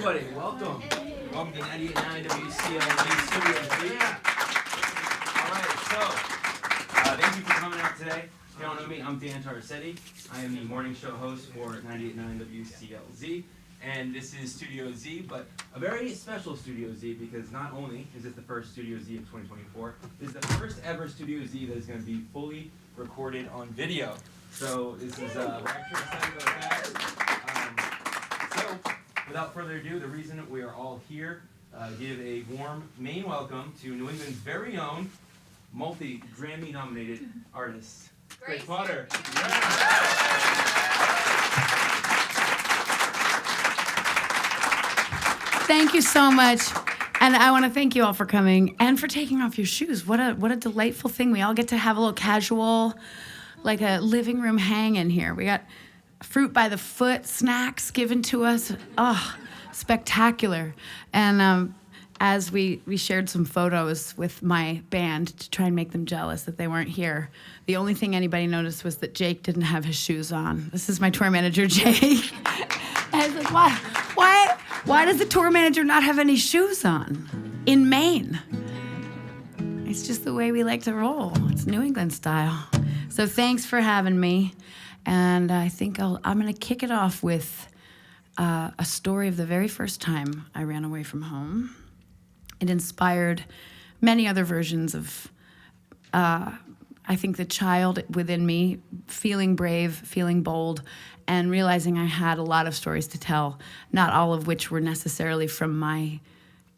everybody. Welcome. Welcome to 98.9 WCLZ Studios. Yeah. All right, so thank you for coming out today. If you don't know me, I'm Dan Tarasetti. I am the morning show host for 98.9 WCLZ. And this is Studio Z, but a very special Studio Z because not only is it the first Studio Z of 2024, this is the first ever Studio Z that is going to be fully recorded on video. So this is, we're actually excited about that. So without further ado, the reason we are all here, give a warm main welcome to New England's very own multi-Grammy nominated artist, Grace Potter. Thank you so much. And I want to thank you all for coming and for taking off your shoes. What a delightful thing. We all get to have a little casual, like a living room hang in here. We got fruit by the foot, snacks given to us. Oh, spectacular. And as we shared some photos with my band to try and make them jealous that they weren't here, the only thing anybody noticed was that Jake didn't have his shoes on. This is my tour manager, Jake. And I was like, why does the tour manager not have any shoes on in Maine? It's just the way we like to roll. It's New England style. So thanks for having me. And I think I'm going to kick it off with a story of the very first time I ran away from home. It inspired many other versions of, I think, the child within me feeling brave, feeling bold, and realizing I had a lot of stories to tell, not all of which were necessarily from my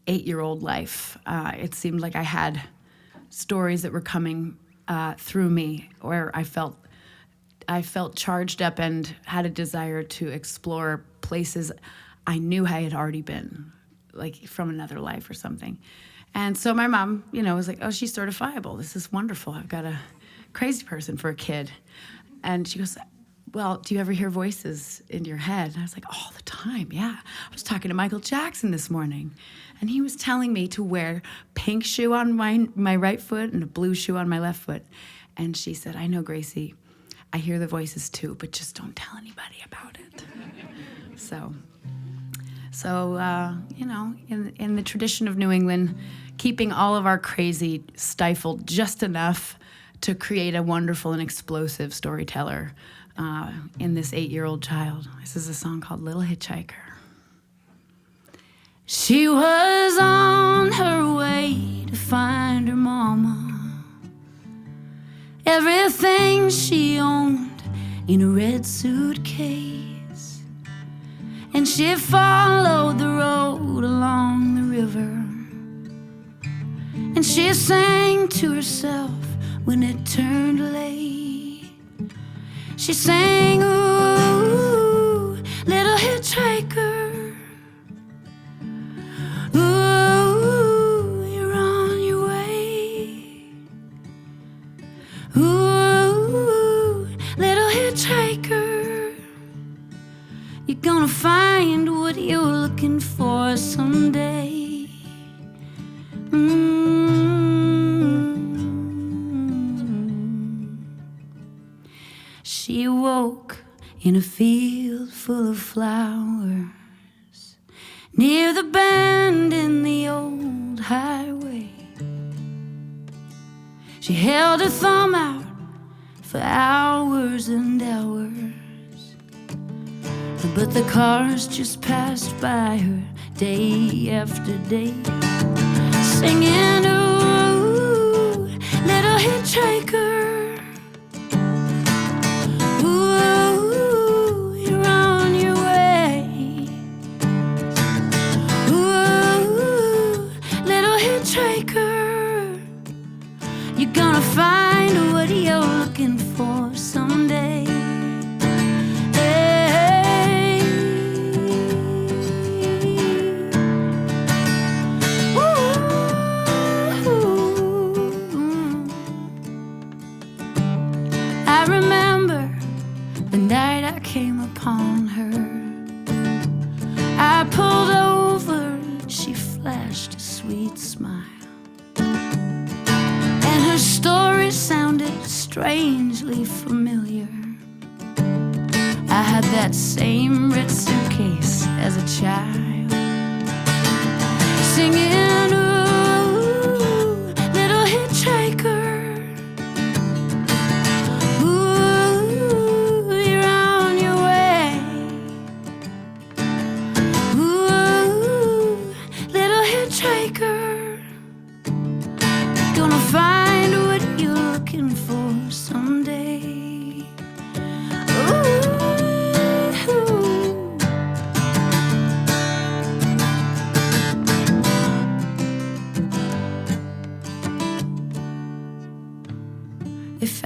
8-year-old life. It seemed like I had stories that were coming through me where I felt charged up and had a desire to explore places I knew I had already been, like from another life or something. And so my mom, was like, oh, she's certifiable. This is wonderful. I've got a crazy person for a kid. And she goes, well, do you ever hear voices in your head? And I was like, all the time, yeah. I was talking to Michael Jackson this morning, and he was telling me to wear pink shoe on my right foot and a blue shoe on my left foot. And she said, I know, Gracie, I hear the voices too, but just don't tell anybody about it. So in the tradition of New England, keeping all of our crazy stifled just enough to create a wonderful and explosive storyteller in this 8-year-old child. This is a song called Little Hitchhiker. She was on her way to find her mama. Everything she owned in a red suitcase. And she followed the road along the river. And she sang to herself when it turned late. She sang, ooh, little hitchhiker. Ooh, you're on your way. Ooh, little hitchhiker. You're gonna find what you're looking for someday. She woke in a field full of flowers near the bend in the old highway. She held her thumb out for hours and hours, but the cars just passed by her day after day, singing, ooh, little hitchhiker. Ooh, you're on your way. Ooh, little hitchhiker. You're gonna find what you're looking for someday. Hey. Ooh. I remember the night I came upon her. I pulled over, she flashed a sweet smile, and her story sounded strangely familiar. I had that same red suitcase as a child.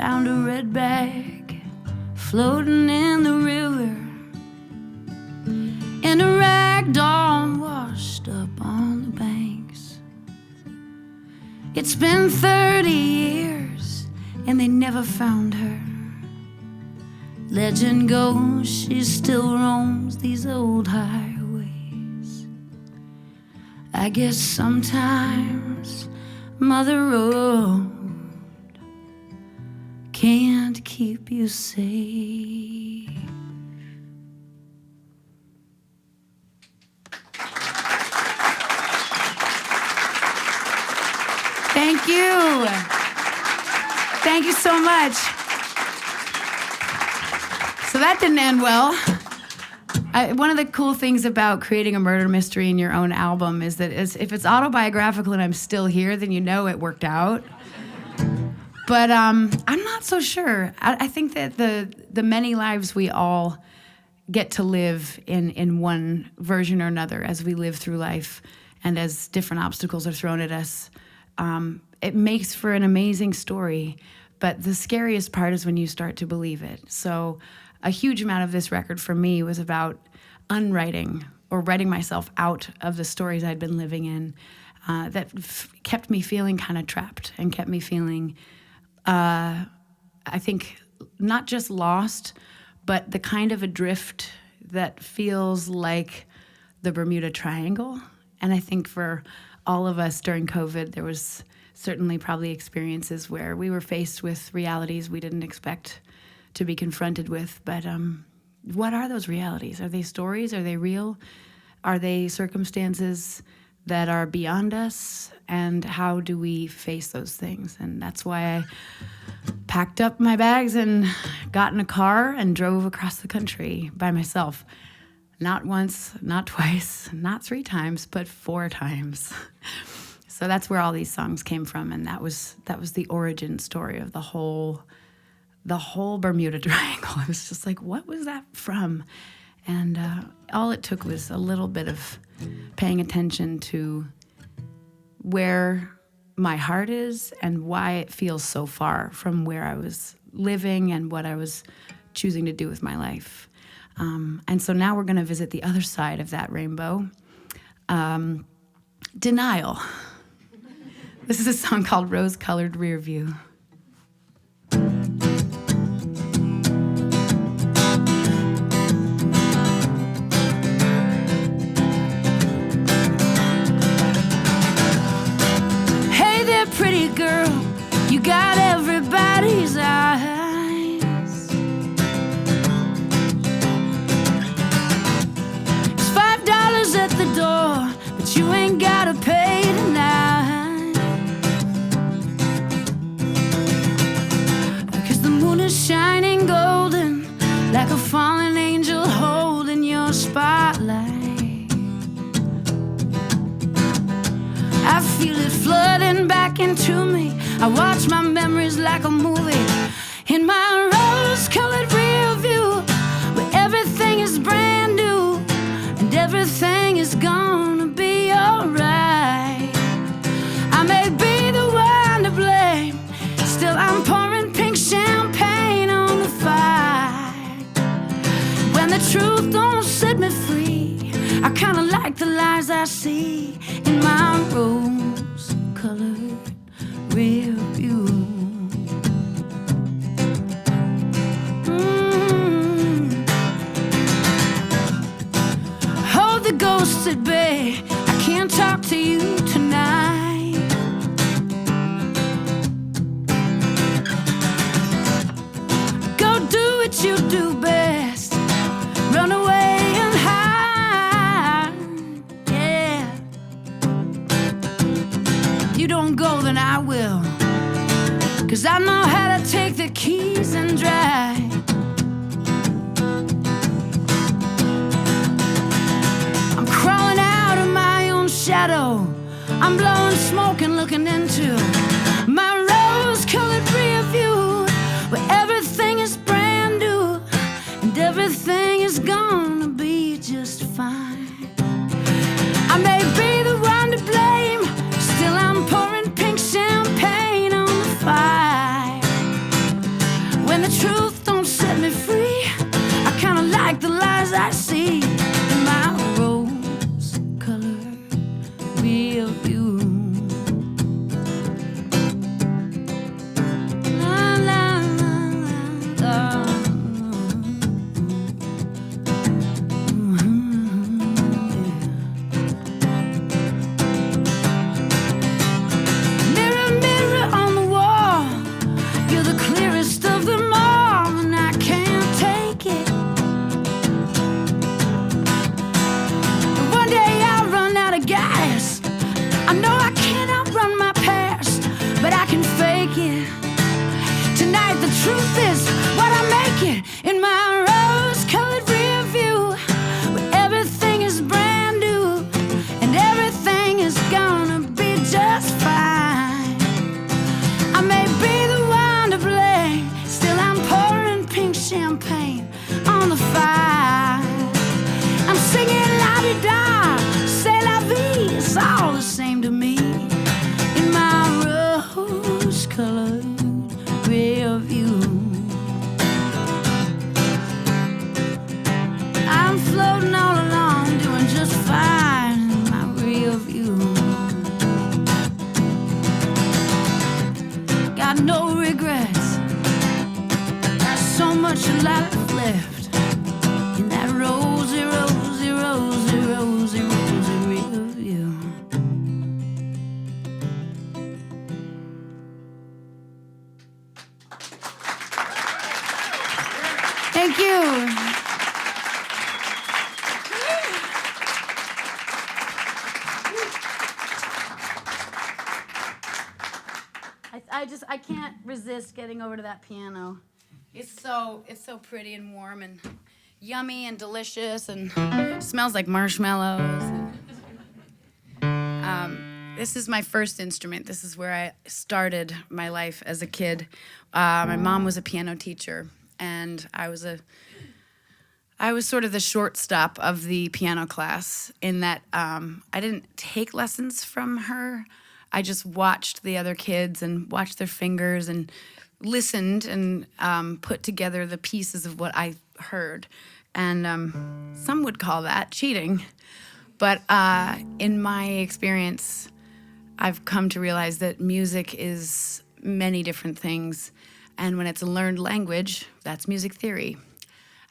found a red bag floating in the river, and a rag doll washed up on the banks. It's been 30 years and they never found her. Legend goes she still roams these old highways. I guess sometimes Mother Road can't keep you safe. Thank you. Thank you so much. So that didn't end well. One of the cool things about creating a murder mystery in your own album is that if it's autobiographical and I'm still here, then you know it worked out. But I'm not so sure. I think that the many lives we all get to live in one version or another as we live through life and as different obstacles are thrown at us, it makes for an amazing story. But the scariest part is when you start to believe it. So a huge amount of this record for me was about unwriting or writing myself out of the stories I'd been living in that kept me feeling kind of trapped and kept me feeling, I think, not just lost, but the kind of adrift that feels like the Bermuda Triangle. And I think for all of us during COVID, there was certainly probably experiences where we were faced with realities we didn't expect to be confronted with. But what are those realities? Are they stories? Are they real? Are they circumstances that are beyond us? And how do we face those things? And that's why I packed up my bags and got in a car and drove across the country by myself. Not once, not twice, not 3 times, but 4 times. So that's where all these songs came from, and that was the origin story of the whole Bermuda Triangle. I was just like, what was that from? And all it took was a little bit of paying attention to where my heart is and why it feels so far from where I was living and what I was choosing to do with my life. And so now we're going to visit the other side of that rainbow. Denial. This is a song called Rose-Colored Rearview. Hey there, pretty girl, you got everybody's eyes. It's $5 at the door, but you ain't gotta pay tonight. Shining golden like a fallen angel holding your spotlight. I feel it flooding back into me. I watch my memories like a movie in my rose-colored rear view, where everything is brand new and everything is gonna be alright. I may be the one to blame, still I'm pouring pink champagne. When the truth don't set me free, I kinda like the lies I see in my rose-colored rear view. Hold the ghosts at bay, I can't talk to you tonight. Go do what you do best, run away and hide, yeah. You don't go, then I will, 'cause I know how to take the keys and drive. I'm crawling out of my own shadow, I'm blowing smoke and looking into my rose-colored rear view, where everything is brand new and everything is gonna be just fine. I may be the one to blame, still I'm pouring pink champagne on the fire. I can't resist getting over to that piano. It's so pretty and warm and yummy and delicious and smells like marshmallows. This is my first instrument. This is where I started my life as a kid. My mom was a piano teacher, and I was sort of the shortstop of the piano class in that I didn't take lessons from her. I just watched the other kids and watched their fingers and listened and put together the pieces of what I heard. And some would call that cheating. But in my experience, I've come to realize that music is many different things. And when it's a learned language, that's music theory.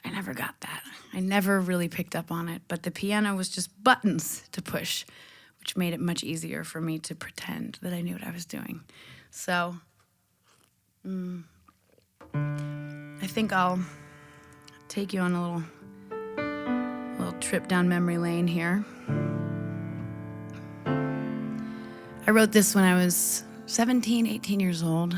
I never got that. I never really picked up on it. But the piano was just buttons to push, which made it much easier for me to pretend that I knew what I was doing. So I think I'll take you on a little trip down memory lane here. I wrote this when I was 17, 18 years old.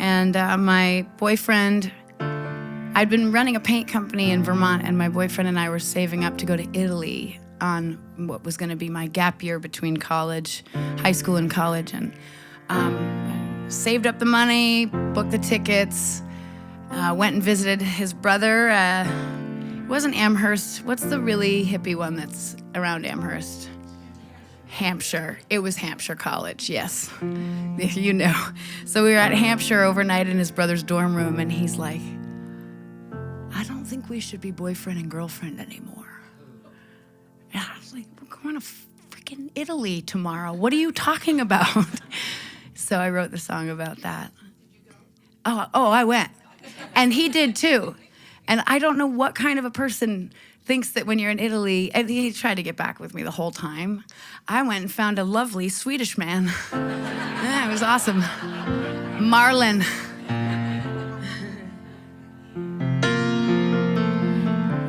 And my boyfriend, I'd been running a paint company in Vermont, and my boyfriend and I were saving up to go to Italy on what was going to be my gap year between high school and college, and saved up the money, booked the tickets, went and visited his brother. It wasn't Amherst. What's the really hippie one that's around Amherst? Hampshire. It was Hampshire College, yes. You know. So we were at Hampshire overnight in his brother's dorm room, and he's like, I don't think we should be boyfriend and girlfriend anymore. And I was like, we're going to freaking Italy tomorrow. What are you talking about? So I wrote the song about that. Oh, I went. And he did too. And I don't know what kind of a person thinks that when you're in Italy, and he tried to get back with me the whole time. I went and found a lovely Swedish man. Yeah, it was awesome. Marlon.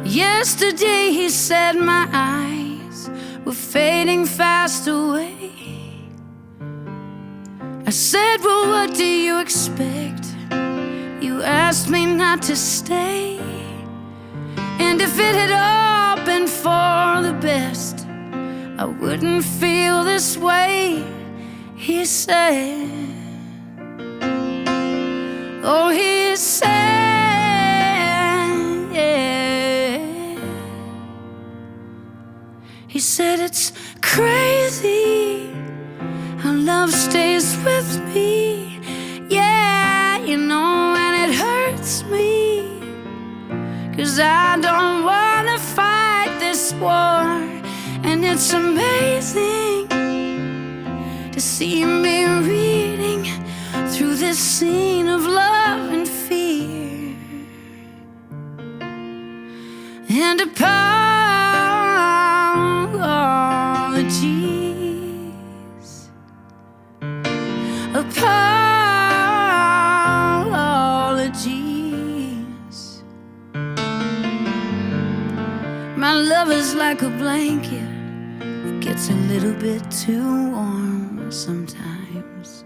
Yesterday he said my eyes were fading fast away. I said, well, what do you expect? You asked me not to stay. And if it had all been for the best, I wouldn't feel this way, he said. Oh, he said, yeah. He said, it's crazy how love stays with me. Yeah, you know, and it hurts me. 'Cause I don't wanna fight this war. And it's amazing to see me reading through this scene of love and fear. And apologies, apologies. My love is like a blanket, it gets a little bit too warm sometimes.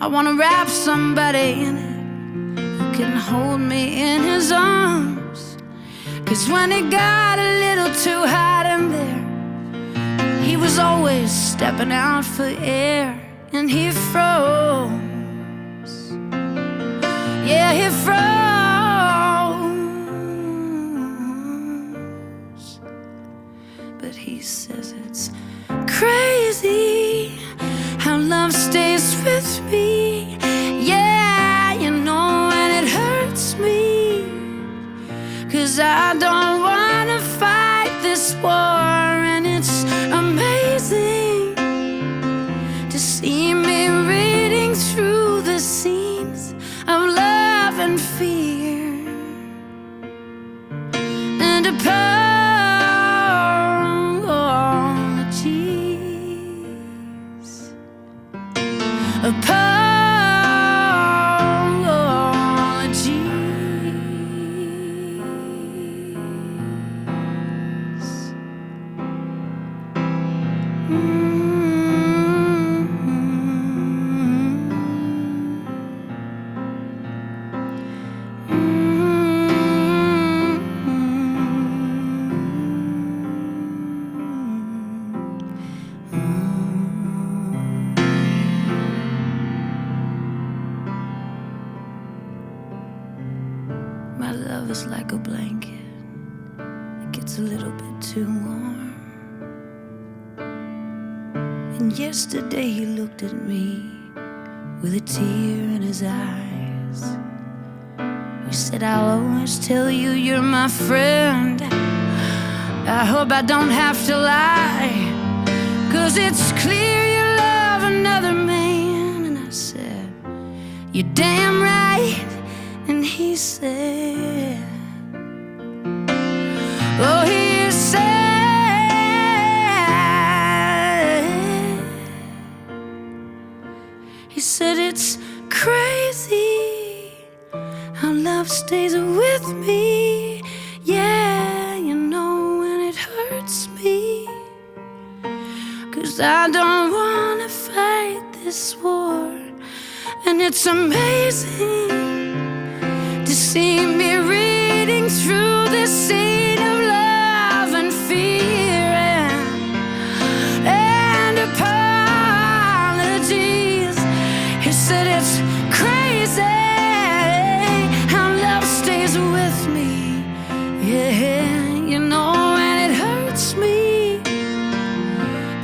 I wanna wrap somebody in it who can hold me in his arms. 'Cause when it got a little too hot in there, he was always stepping out for air. And he froze. Yeah, he froze. But he says it's crazy how love stays with me. Yeah, you know, and it hurts me. 'Cause I don't wanna fight this war. And it's amazing to see me reading through the scenes of love and fear. And apologies, apologies. love is like a blanket. It gets a little bit too warm. And yesterday he looked at me with a tear in his eyes. He said, I'll always tell you you're my friend. I hope I don't have to lie, 'cause it's clear you love another man. And I said, you're damn right. And he said, oh, he said it's crazy how love stays with me. Yeah, you know when it hurts me, 'cause I don't wanna fight this war. And it's amazing to see me reading through this scene of love and fear and apologies. He said it's crazy how love stays with me. Yeah, you know, and it hurts me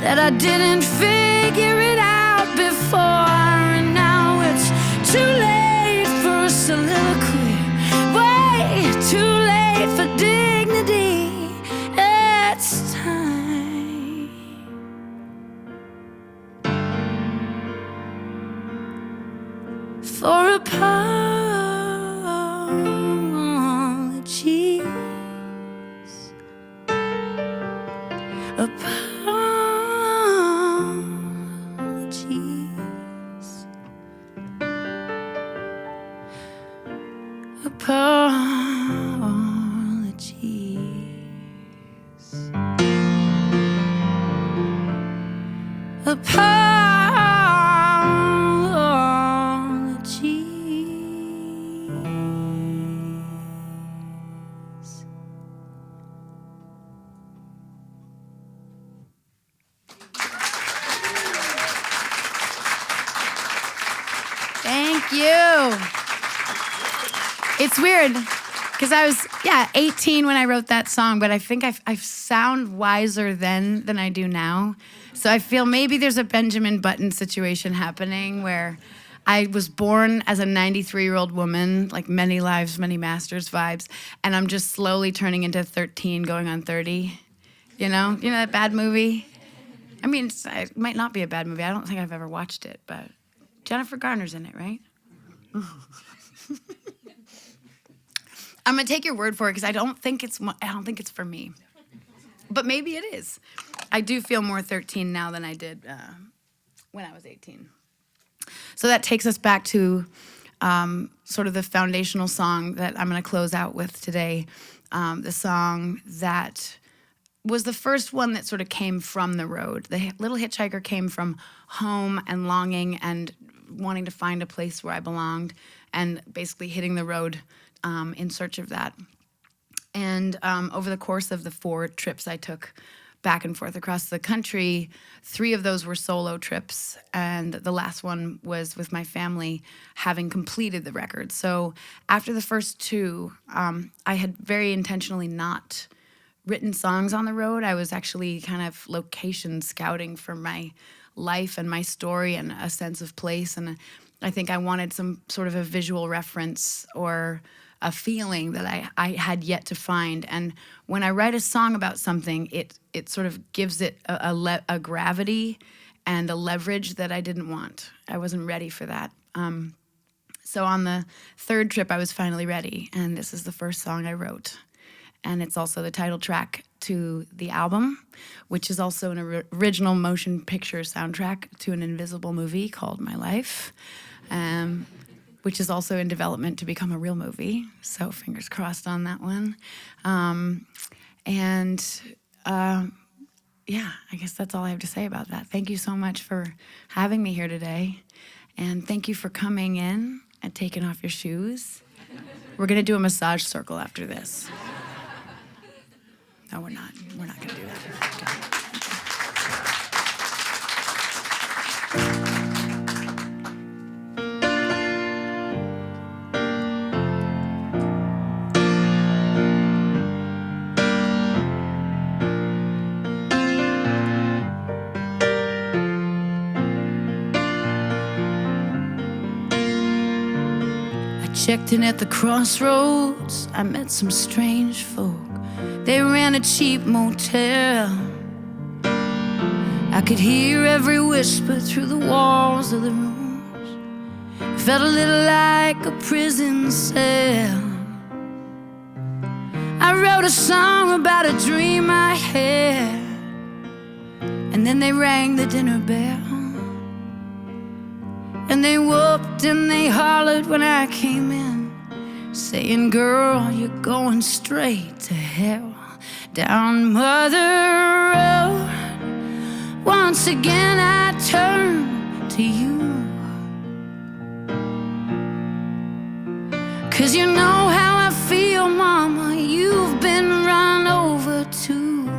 that I didn't figure it out before. And now it's too late for a soliloquy, way too late for dignity. It's time for apologies. Thank you. It's weird, because I was, 18 when I wrote that song, but I think I sound wiser then than I do now. So I feel maybe there's a Benjamin Button situation happening where I was born as a 93-year-old woman, like many lives, many masters vibes, and I'm just slowly turning into 13 going on 30. You know that bad movie? I mean, it might not be a bad movie. I don't think I've ever watched it, but Jennifer Garner's in it, right? I'm gonna take your word for it, because I don't think it's for me, but maybe it is. I do feel more 13 now than I did when I was 18. So that takes us back to sort of the foundational song that I'm gonna close out with today. The song that was the first one that sort of came from the road. The Little Hitchhiker came from home and longing and wanting to find a place where I belonged, and basically hitting the road in search of that. And over the course of the 4 trips I took back and forth across the country, 3 of those were solo trips, and the last one was with my family, having completed the record. So after the first 2, I had very intentionally not written songs on the road. I was actually kind of location scouting for my life and my story and a sense of place. And I think I wanted some sort of a visual reference or a feeling that I had yet to find. And when I write a song about something, it sort of gives it a gravity and a leverage that I didn't want. I wasn't ready for that. So on the 3rd trip, I was finally ready, and this is the first song I wrote. And it's also the title track to the album, which is also an original motion picture soundtrack to an invisible movie called My Life, which is also in development to become a real movie. So fingers crossed on that one. I guess that's all I have to say about that. Thank you so much for having me here today. And thank you for coming in and taking off your shoes. We're gonna do a massage circle after this. No, we're not. We're not gonna do that. Checked in at the crossroads, I met some strange folk. They ran a cheap motel. I could hear every whisper through the walls of the rooms. It felt a little like a prison cell. I wrote a song about a dream I had, and then they rang the dinner bell. And they whooped and they hollered when I came in, saying, "Girl, you're going straight to hell down Mother Road." Once again I turn to you, 'cause you know how I feel, Mama, you've been run over too.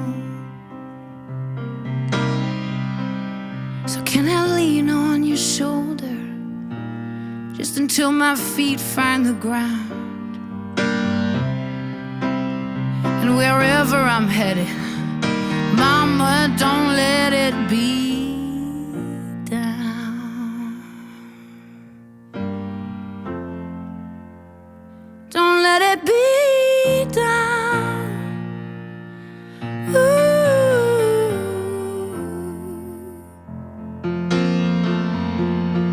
So can I lean on your shoulder just until my feet find the ground? And wherever I'm headed, Mama, don't let it be down. Don't let it be down. Ooh.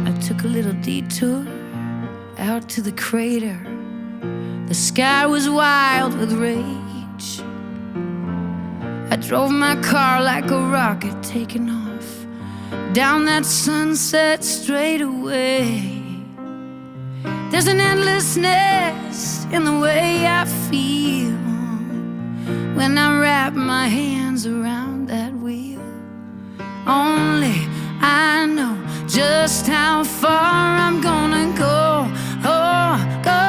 I took a little detour out to the crater. The sky was wild with rage. I drove my car like a rocket taking off down that sunset straightaway. There's an endlessness in the way I feel when I wrap my hands around that wheel. Only I know just how far I'm gonna go, oh, go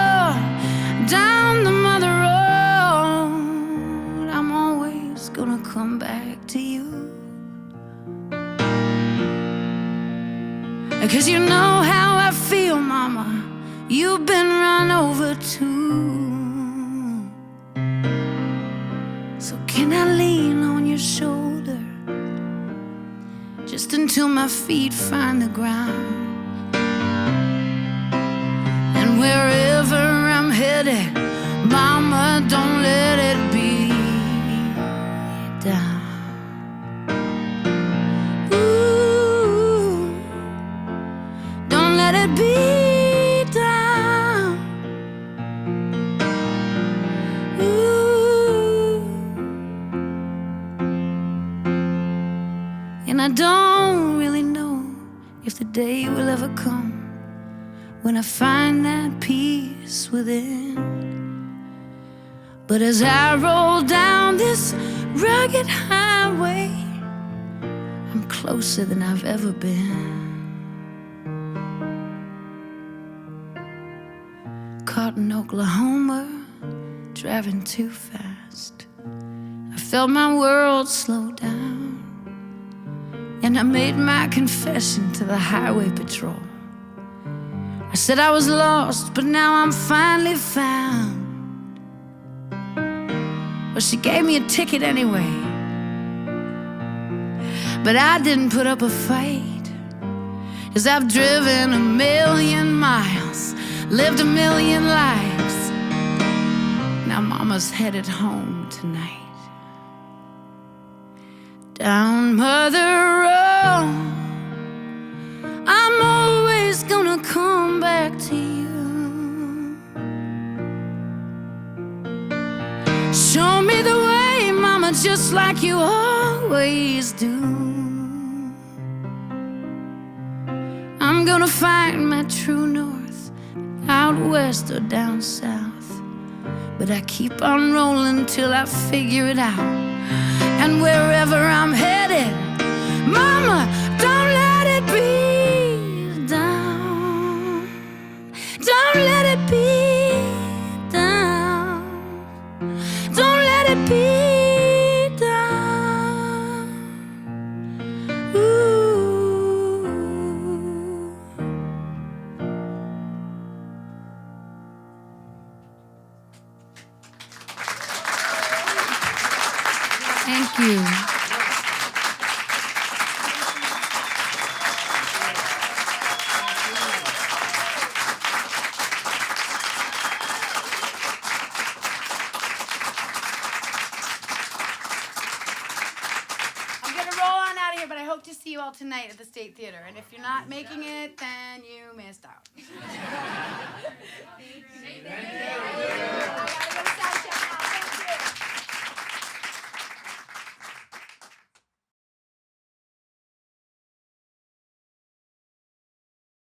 down the Mother Road. I'm always gonna come back to you, 'cause you know how I feel, Mama, you've been run over too. So can I lean on your shoulder just until my feet find the ground? And wherever I'm headed, Mama, don't let it be down. Ooh, don't let it be down. Ooh, and I don't really know if the day will ever come when I find that peace within. But as I roll down this rugged highway, I'm closer than I've ever been. Caught in Oklahoma, driving too fast, I felt my world slow down, and I made my confession to the highway patrol. I said I was lost, but now I'm finally found. Well, she gave me a ticket anyway, but I didn't put up a fight, 'cause I've driven 1,000,000 miles, lived 1,000,000 lives. Now Mama's headed home tonight. Down Mother Road, I'm always gonna come back to you. Show me the way, Mama, just like you always do. I'm gonna find my true north, out west or down south, but I keep on rolling till I figure it out. And wherever I'm headed, Mama, don't let it be down. Don't let it be down. Don't let it be down. Ooh. Thank you. see you all tonight at the State Theater. And if you're not making it, then you missed out.